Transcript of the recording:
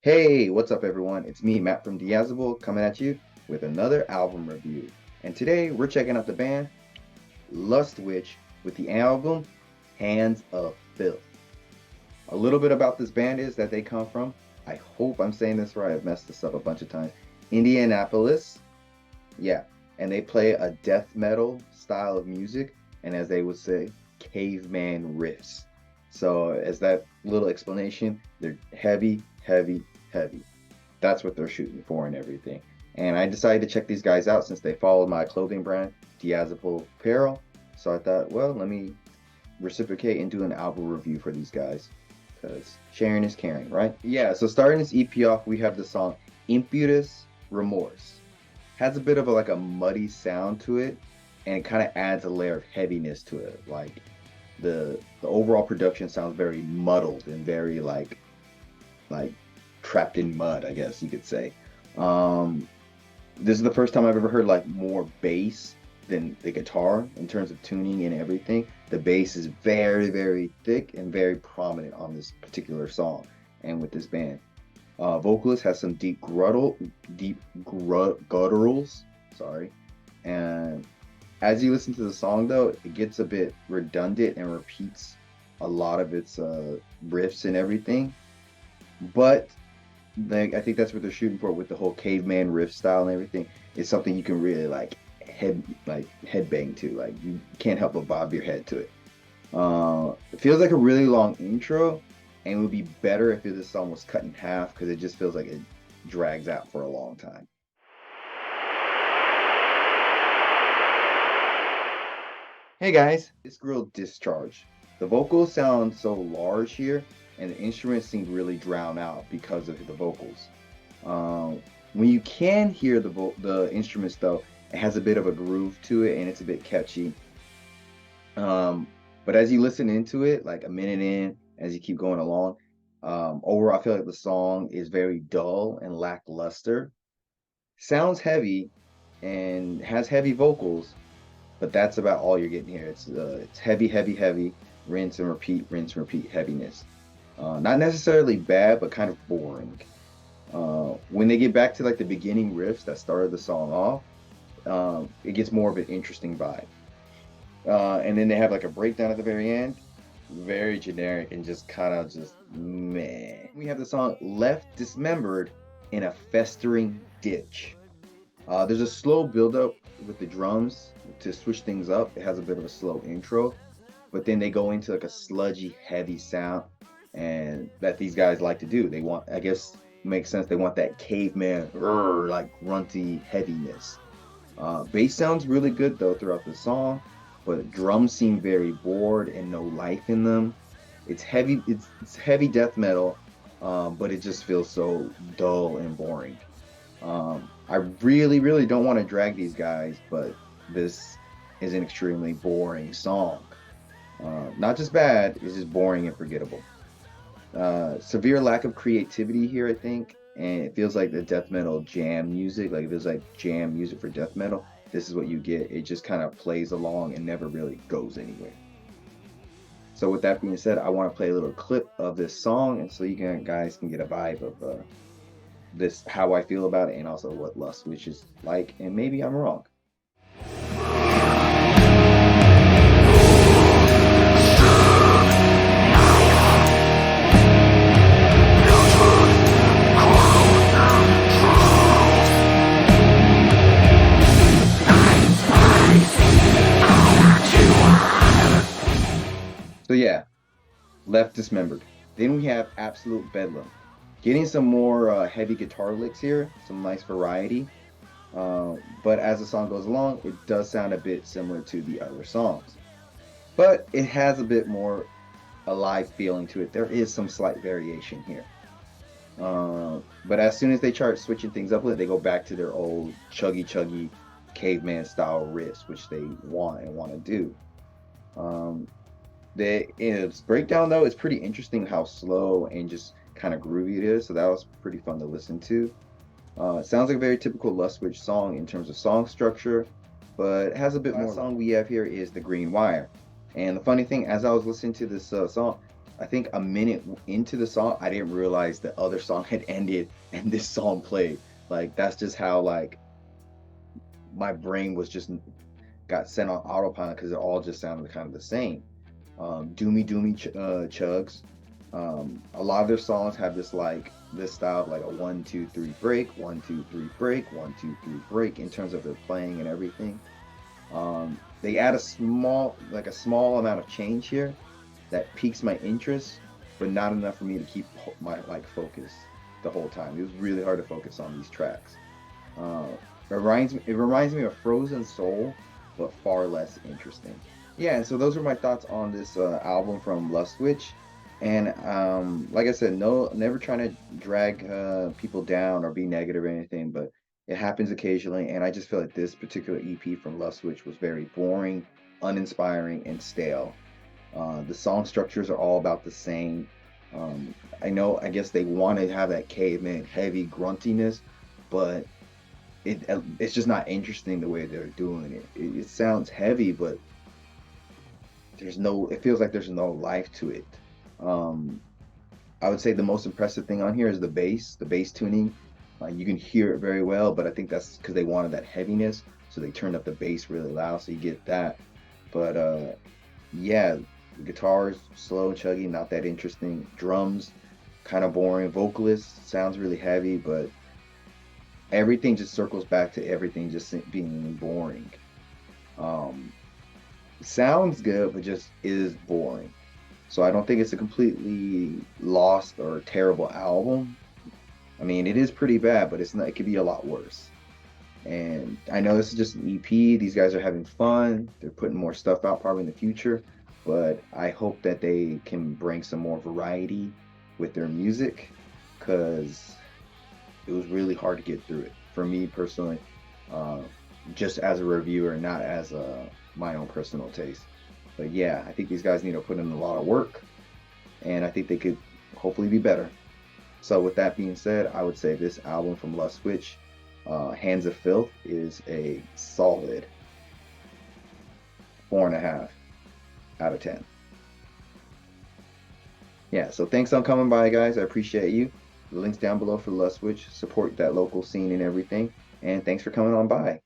Hey, what's up, everyone? It's me, Matt from Diazable, coming at you with another album review. And today we're checking out the band Lust Witch with the album Hands of Filth. A little bit about this band is that they come from, I hope I'm saying this right, I've messed this up a bunch of times, Indianapolis. Yeah, and they play a death metal style of music, and as they would say, caveman riffs. So, as that little explanation, they're heavy, heavy, heavy. That's what they're shooting for and everything. And I decided to check these guys out since they followed my clothing brand, Diazable Apparel. So I thought, well, let me reciprocate and do an album review for these guys. Because sharing is caring, right? Yeah, so starting this EP off, we have the song Impetus Remorse. Has a bit of like a muddy sound to it, and it kind of adds a layer of heaviness to it. Like the overall production sounds very muddled and very like trapped in mud, I guess you could say. This is the first time I've ever heard like more bass than the guitar in terms of tuning and everything. The bass is very, very thick and very prominent on this particular song and with this band. Vocalist has some gutturals, sorry. And as you listen to the song though, it gets a bit redundant and repeats a lot of its riffs and everything. But I think that's what they're shooting for with the whole caveman riff style and everything. It's something you can really headbang to. Like you can't help but bob your head to it. It feels like a really long intro, and it would be better if this song was cut in half because it just feels like it drags out for a long time. Hey guys, it's Grill Discharge. The vocals sound so large here, and the instruments seem really drowned out because of the vocals. When you can hear the instruments though, it has a bit of a groove to it, and it's a bit catchy. But as you listen into it, like a minute in, as you keep going along, overall I feel like the song is very dull and lackluster. Sounds heavy and has heavy vocals, but that's about all you're getting here. It's heavy, heavy, heavy, rinse and repeat heaviness. Not necessarily bad, but kind of boring. When they get back to like the beginning riffs that started the song off, it gets more of an interesting vibe. And then they have like a breakdown at the very end, very generic and just kind of just meh. We have the song Left Dismembered in a Festering Ditch. There's a slow build-up with the drums to switch things up. It has a bit of a slow intro, but then they go into like a sludgy, heavy sound, and that these guys like to do. They want, I guess, makes sense. They want that caveman, like grunty heaviness. Bass sounds really good though throughout the song, but drums seem very bored and no life in them. It's heavy. It's heavy death metal, but it just feels so dull and boring. I really, really don't want to drag these guys, but this is an extremely boring song. Not just bad, it's just boring and forgettable. Severe lack of creativity here, I think, and it feels like the death metal jam music, like if it was like jam music for death metal, this is what you get. It just kind of plays along and never really goes anywhere. So with that being said, I want to play a little clip of this song, and so guys can get a vibe of this, how I feel about it, and also what Lust Witch is like, and maybe I'm wrong. So yeah, Left Dismembered. Then we have Absolute Bedlam. Getting some more heavy guitar licks here, some nice variety. But as the song goes along, it does sound a bit similar to the other songs. But it has a bit more alive feeling to it. There is some slight variation here. But as soon as they start switching things up with it, they go back to their old chuggy caveman style riffs, which they want to do. Its breakdown though is pretty interesting, how slow and just kind of groovy it is, so that was pretty fun to listen to. It sounds like a very typical Lust Witch song in terms of song structure, but it has a bit more. The song we have here is The Green Wire, and the funny thing, as I was listening to this song, I think a minute into the song, I didn't realize the other song had ended and this song played. Like that's just how like my brain was just got sent on autopilot because it all just sounded kind of the same. Chugs. A lot of their songs have this like this style of like a 1 2 3 break, 1 2 3 break, 1 2 3 break in terms of their playing and everything. They add a small amount of change here that piques my interest, but not enough for me to keep my like focus the whole time. It was really hard to focus on these tracks. Uh, it reminds me of Frozen Soul, but far less interesting. Yeah, and so those are my thoughts on this album from Lustwitch. And like I said, no, never trying to drag people down or be negative or anything, but it happens occasionally. And I just feel like this particular EP from Lustwitch was very boring, uninspiring, and stale. The song structures are all about the same. Um, I guess they want to have that caveman heavy gruntiness, but it's just not interesting the way they're doing it. It sounds heavy, but it feels like there's no life to it. Um, I would say the most impressive thing on here is the bass tuning. You can hear it very well, but I think that's because they wanted that heaviness, so they turned up the bass really loud, so you get that. But yeah, the guitars slow, chuggy, not that interesting. Drums kind of boring. Vocalist sounds really heavy, but everything just circles back to everything just being boring. Um, Sounds good, but just is boring. So I don't think it's a completely lost or terrible album. I mean, it is pretty bad, but it's not. It could be a lot worse. And I know this is just an EP. These guys are having fun. They're putting more stuff out probably in the future, but I hope that they can bring some more variety with their music because it was really hard to get through it for me personally, uh, just as a reviewer, not as my own personal taste. But yeah, I think these guys need to put in a lot of work, and I think they could hopefully be better. So with that being said, I would say this album from Lustwitch, Hands of Filth, is a solid 4.5 out of 10. Yeah, so thanks on coming by, guys. I appreciate you. The link's down below for Lustwitch. Support that local scene and everything. And thanks for coming on by.